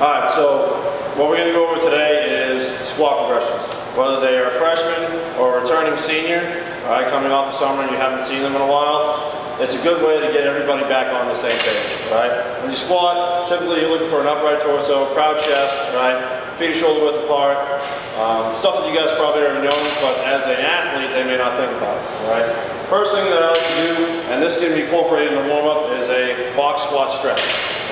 Alright, so what we're going to go over today is squat progressions. Whether they are a freshman or a returning senior, alright, coming off the summer and you haven't seen them in a while, it's a good way to get everybody back on the same page, right? When you squat, typically you're looking for an upright torso, proud chest, right? Feet shoulder width apart, stuff that you guys probably already know, but as an athlete, they may not think about, right? First thing that I like to do, and this can be incorporated in the warm-up, is a box squat stretch,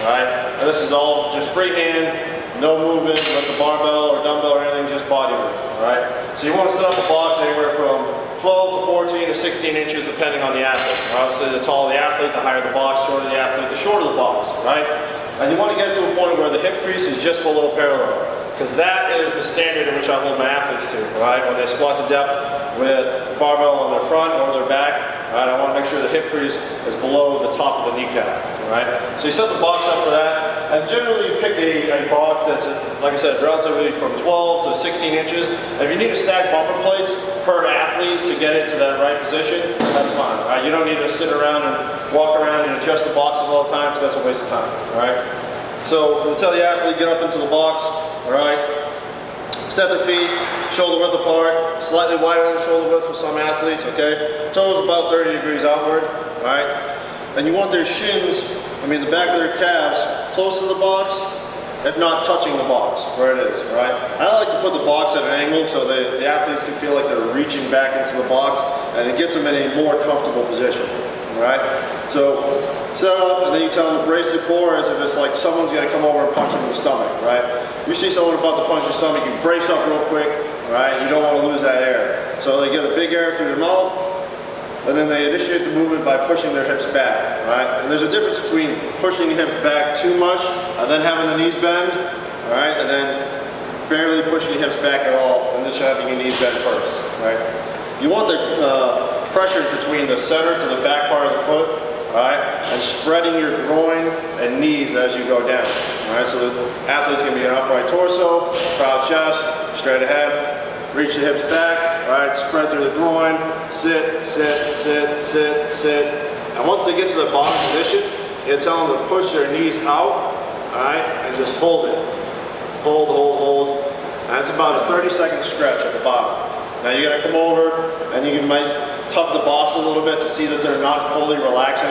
right? And this is all just freehand, no movement with the barbell or dumbbell or anything, just body movement, right? So you want to set up a box anywhere from 12 to 14 to 16 inches depending on the athlete. Obviously the taller the athlete, the higher the box, shorter the athlete, the shorter the box, right? And you want to get to a point where the hip crease is just below parallel, because that is the standard in which I hold my athletes to, right? When they squat to depth with barbell on their front or their back, right? I want to make sure the hip crease is below the top of the kneecap, right? So you set the box up for that, and generally you pick a box that's, like I said, relatively from 12 to 16 inches. If you need to stack bumper plates per athlete to get it to that right position, that's fine, right? You don't need to sit around and walk around and adjust the boxes all the time, because that's a waste of time, all right? So we'll tell the athlete, get up into the box, all right? Set the feet, shoulder width apart, slightly wider than shoulder width for some athletes, okay? Toes about 30 degrees outward, all right? And you want their shins, the back of their calves, close to the box, if not touching the box where it is, right? I like to put the box at an angle so the athletes can feel like they're reaching back into the box, and it gets them in a more comfortable position, right? So set up, and then you tell them to brace the core as if it's like someone's going to come over and punch them in the stomach, right? You see someone about to punch your stomach, you brace up real quick, right? You don't want to lose that air. So they get a big air through their mouth, and then they initiate the movement by pushing their hips back, right? And there's a difference between pushing the hips back too much and then having the knees bend, all right? And then barely pushing the hips back at all and just having your knees bend first, right? You want the pressure between the center to the back part of the foot, all right? And spreading your groin and knees as you go down, all right? So the athlete's gonna be an upright torso, proud chest, straight ahead, reach the hips back, all right? Spread through the groin, sit, sit, sit, sit, sit. And once they get to the bottom position, you tell them to push their knees out, all right? And just hold it. Hold, hold, hold. And it's about a 30-second stretch at the bottom. Now you're gonna come over and you might tug the box a little bit to see that they're not fully relaxing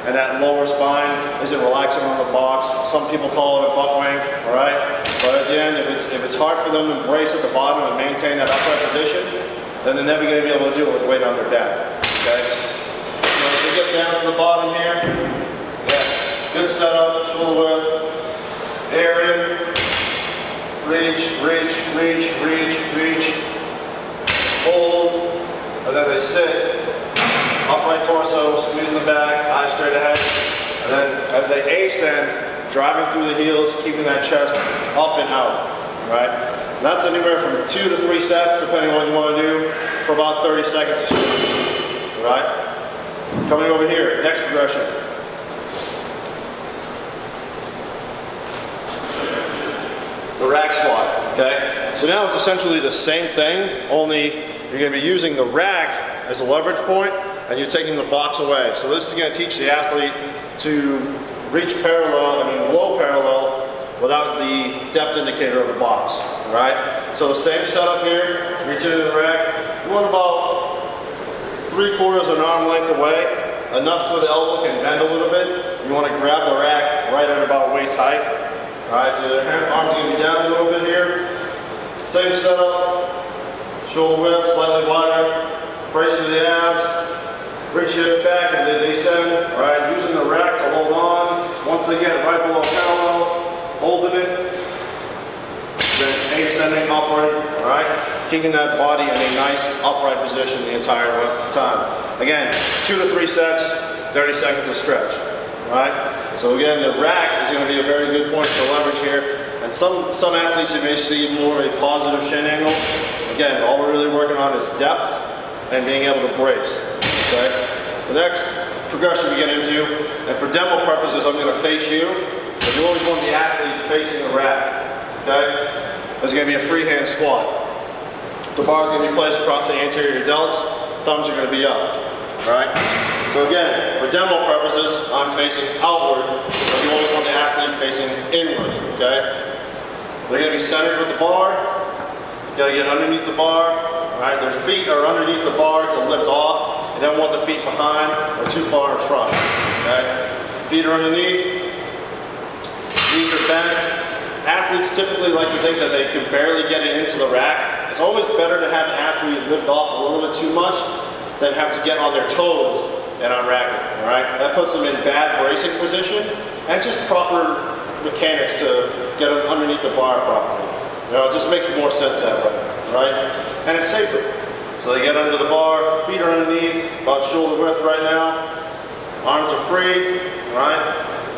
and that lower spine isn't relaxing on the box. Some people call it a butt wank, all right? But at the end, if it's hard for them to brace at the bottom and maintain that upright position, then they're never gonna be able to do it with weight on their back, okay? So as we get down to the bottom here, yeah, good setup, shoulder width, air in, reach, reach, reach, reach, reach, hold, and then they sit, upright torso, squeezing the back, eyes straight ahead, and then as they ascend, driving through the heels, keeping that chest up and out, right? And that's anywhere from 2 to 3 sets, depending on what you want to do, for about 30 seconds, right? Coming over here, next progression. The rack squat, okay? So now it's essentially the same thing, only you're going to be using the rack as a leverage point, and you're taking the box away. So this is going to teach the athlete to reach parallel, low parallel, without the depth indicator of the box, right? So the same setup here, reach into the rack. You want about 3/4 of an arm length away, enough so the elbow can bend a little bit. You want to grab the rack right at about waist height. All right, so the arms are going to be down a little bit here. Same setup, shoulder width, slightly wider, brace through the abs, reach hips back as they descend, all right, using the rack to hold on. Once again, right below parallel, holding it, then ascending upward, all right, keeping that body in a nice upright position the entire time. Again, 2 to 3 sets, 30 seconds of stretch, all right? So again, the rack is going to be a very good point for leverage here. And some athletes, you may see more of a positive shin angle. Again, all we're really working on is depth and being able to brace, okay? The next progression we get into, and for demo purposes, I'm going to face you, but you always want the athlete facing the rack, okay? There's going to be a freehand squat. The bar is going to be placed across the anterior delts, thumbs are going to be up, all right? So again, for demo purposes, I'm facing outward, but you always want the athlete facing inward, okay? They're going to be centered with the bar. You got to get underneath the bar. All right, their feet are underneath the bar to lift off. You don't want the feet behind or too far in front. Okay, feet are underneath. Knees are bent. Athletes typically like to think that they can barely get it into the rack. It's always better to have an athlete lift off a little bit too much than have to get on their toes and unrack it. All right, that puts them in bad bracing position, and it's just proper mechanics to get them underneath the bar properly. You know, it just makes more sense that way, right? And it's safer. So they get under the bar, feet are underneath, about shoulder width right now. Arms are free, right?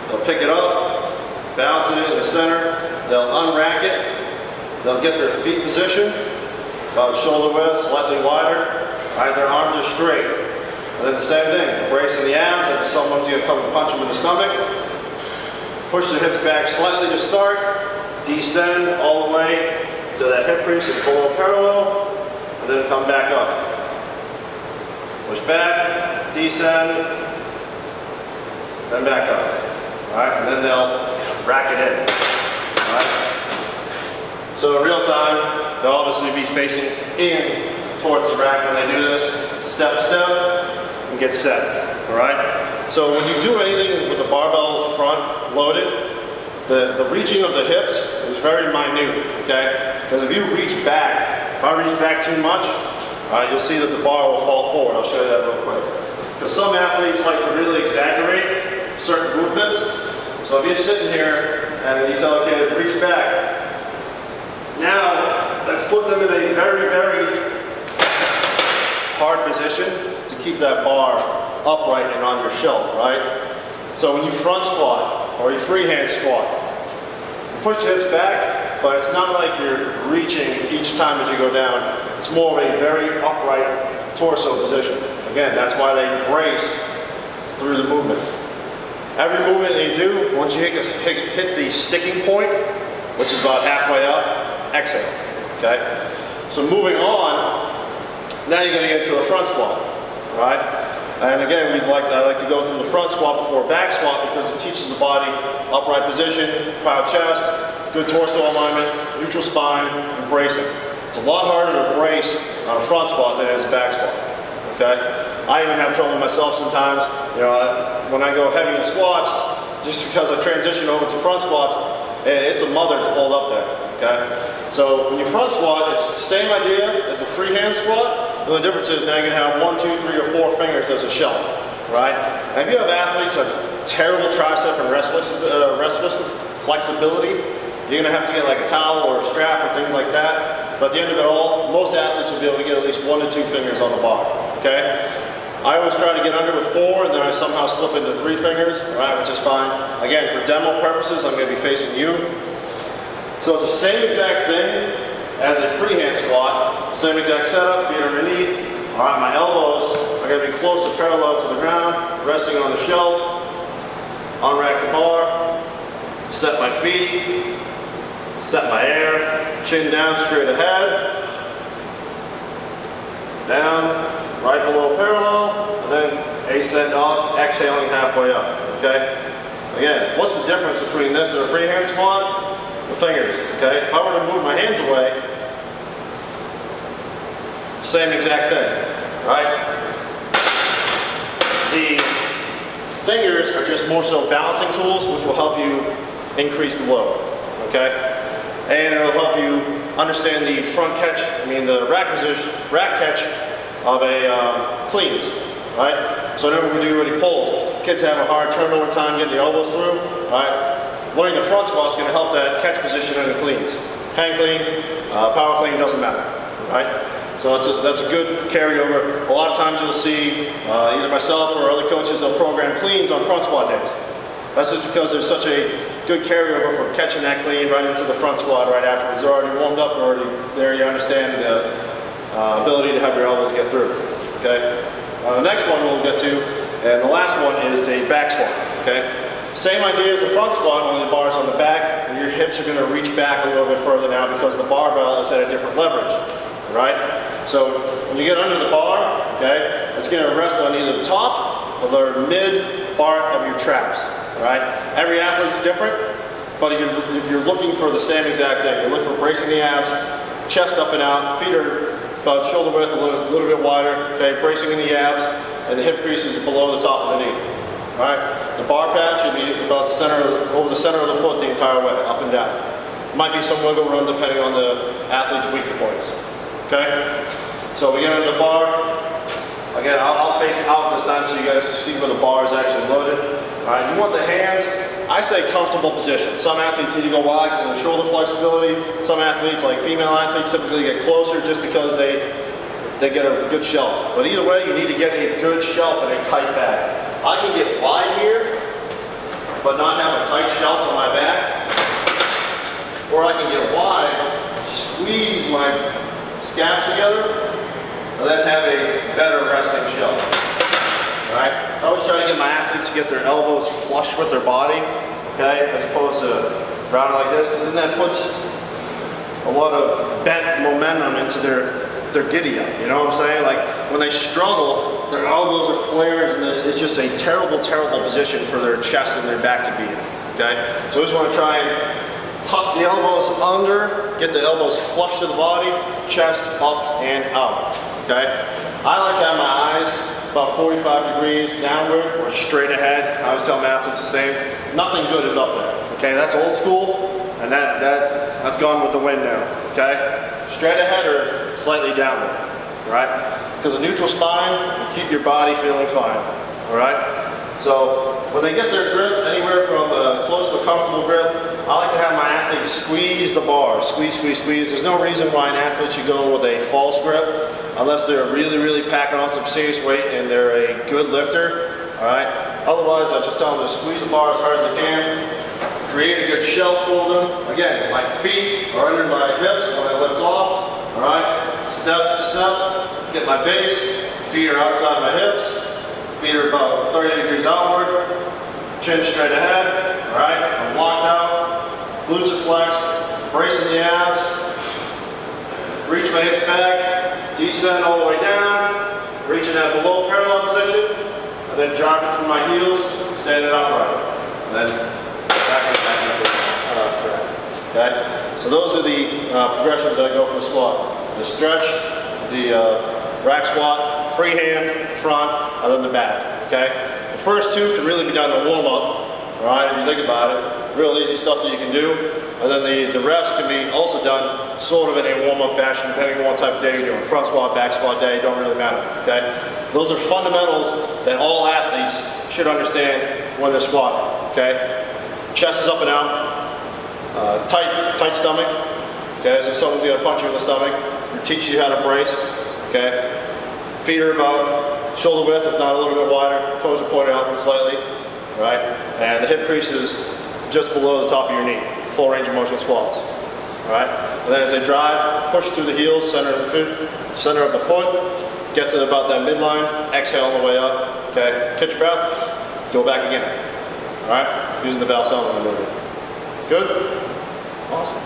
They'll pick it up, balance it in the center. They'll unrack it. They'll get their feet positioned, about shoulder width, slightly wider. Right, their arms are straight. And then the same thing, bracing the abs, or someone's going to come and punch them in the stomach. Push the hips back slightly to start. Descend all the way to that hip crease and below parallel, and then come back up. Push back, descend, then back up. All right, and then they'll rack it in. All right. So in real time, they'll obviously be facing in towards the rack when they do this. Step, step, and get set. All right. So when you do anything with the barbell front loaded, the reaching of the hips is very minute, okay? Because if you reach back, if I reach back too much, you'll see that the bar will fall forward. I'll show you that real quick. Because some athletes like to really exaggerate certain movements. So if you're sitting here and you tell, okay, reach back. Now, that's putting them in a very, very hard position to keep that bar upright and on your shelf, right? So when you front squat or you freehand squat, you push the hips back, but it's not like you're reaching each time as you go down. It's more of a very upright torso position. Again, that's why they brace through the movement. Every movement they do, once you hit the sticking point, which is about halfway up, exhale, okay? So moving on, now you're going to get to a front squat, right? And again, I like to go through the front squat before back squat because it teaches the body upright position, proud chest, good torso alignment, neutral spine, and bracing. It's a lot harder to brace on a front squat than it is a back squat, okay? I even have trouble myself sometimes. You know, when I go heavy in squats, just because I transition over to front squats, it's a mother to hold up there, okay? So when you front squat, it's the same idea as the freehand squat. The only difference is now you're going to have 1, 2, 3, or 4 fingers as a shelf, right? And if you have athletes who have terrible tricep and wrist flexibility, you're going to have to get like a towel or a strap or things like that. But at the end of it all, most athletes will be able to get at least 1 to 2 fingers on the bar, okay? I always try to get under with 4, and then I somehow slip into 3 fingers, right, which is fine. Again, for demo purposes, I'm going to be facing you. So it's the same exact thing as a freehand squat. Same exact setup, feet underneath. All right, my elbows are going to be close to parallel to the ground, resting on the shelf. Unrack the bar, set my feet, set my air, chin down, straight ahead. Down, right below parallel, and then ascend up, exhaling halfway up, okay? Again, what's the difference between this and a freehand squat? The fingers, okay? If I were to move my hands away, same exact thing, right? The fingers are just more so balancing tools, which will help you increase the load, okay? And it'll help you understand the front catch, the rack catch of a cleans, right? So whenever we do any pulls, kids have a hard turnover time getting the elbows through, right? Learning the front squat is going to help that catch position in the cleans. Hang clean, power clean, doesn't matter, right? So that's a good carryover. A lot of times you'll see either myself or other coaches, they'll program cleans on front squat days. That's just because there's such a good carryover from catching that clean right into the front squat right afterwards. They're already warmed up, they're already there, you understand the ability to have your elbows get through, okay? The next one we'll get to, and the last one is the back squat, okay? Same idea as the front squat, only the bar's on the back, and your hips are going to reach back a little bit further now because the barbell is at a different leverage, right? So when you get under the bar, okay, it's going to rest on either the top or the mid part of your traps, right? Every athlete's different. but if you're looking for the same exact thing, you're looking for bracing the abs, chest up and out, feet are about shoulder width, a little bit wider, okay, bracing in the abs, and the hip crease is below the top of the knee. All right, the bar pad should be about the center, over the center of the foot the entire way, up and down. Might be some wiggle room depending on the athlete's weak points. Okay, so we get into the bar. Again, I'll face out this time so you guys can see where the bar is actually loaded. All right, you want the hands, I say comfortable position. Some athletes need to go wide because of the shoulder flexibility. Some athletes, like female athletes, typically get closer just because they get a good shelf. But either way, you need to get a good shelf and a tight back. I can get wide here, but not have a tight shelf on my back. Or I can get wide, squeeze my scaps together, and then have a better resting shelf. Alright? I always try to get my athletes to get their elbows flush with their body, okay, as opposed to rounding like this, because then that puts a lot of bent momentum into their giddy up, you know what I'm saying? Like, when they struggle, their elbows are flared, and it's just a terrible, terrible position for their chest and their back to be in, okay? So we just want to try and tuck the elbows under, get the elbows flush to the body, chest up and out, okay? I like to have my eyes about 45 degrees downward or straight ahead. I always tell my athletes the same. Nothing good is up there, okay? That's old school, and that's gone with the wind now, okay? Straight ahead or slightly downward, all right? Because a neutral spine will keep your body feeling fine, all right? So when they get their grip, anywhere from a close to a comfortable grip, I like to have my athletes squeeze the bar, squeeze, squeeze, squeeze. There's no reason why an athlete should go with a false grip unless they're really, really packing on some serious weight and they're a good lifter, all right? Otherwise, I just tell them to squeeze the bar as hard as they can, create a good shelf for them. Again, my feet are under my hips when I lift off, all right? Step to step, get my base, feet are outside my hips, feet are about 30 degrees outward, chin straight ahead, all right? I'm locked out, glutes are flexed, bracing the abs, reach my hips back, descend all the way down, reaching that below parallel position, and then dropping through my heels, standing upright, and then back into okay? So those are the progressions that I go for the squat. The stretch, the rack squat, free hand, front, and then the back, okay? The first two can really be done in a warm-up, all right, if you think about it. Real easy stuff that you can do. And then the rest can be also done sort of in a warm-up fashion, depending on what type of day you're doing. Front squat, back squat day, don't really matter, okay? Those are fundamentals that all athletes should understand when they're squatting, okay? Chest is up and out. Tight stomach, okay? So if someone's gonna punch you in the stomach, it teaches you how to brace, okay? Feet are about shoulder width, if not a little bit wider. Toes are pointed outward slightly, right? And the hip crease is just below the top of your knee. Full range of motion squats, all right? And then as they drive, push through the heels, center of the foot, gets it about that midline, exhale on the way up, okay? Catch your breath, go back again, all right? Using the Valsalva maneuver. Good? Awesome.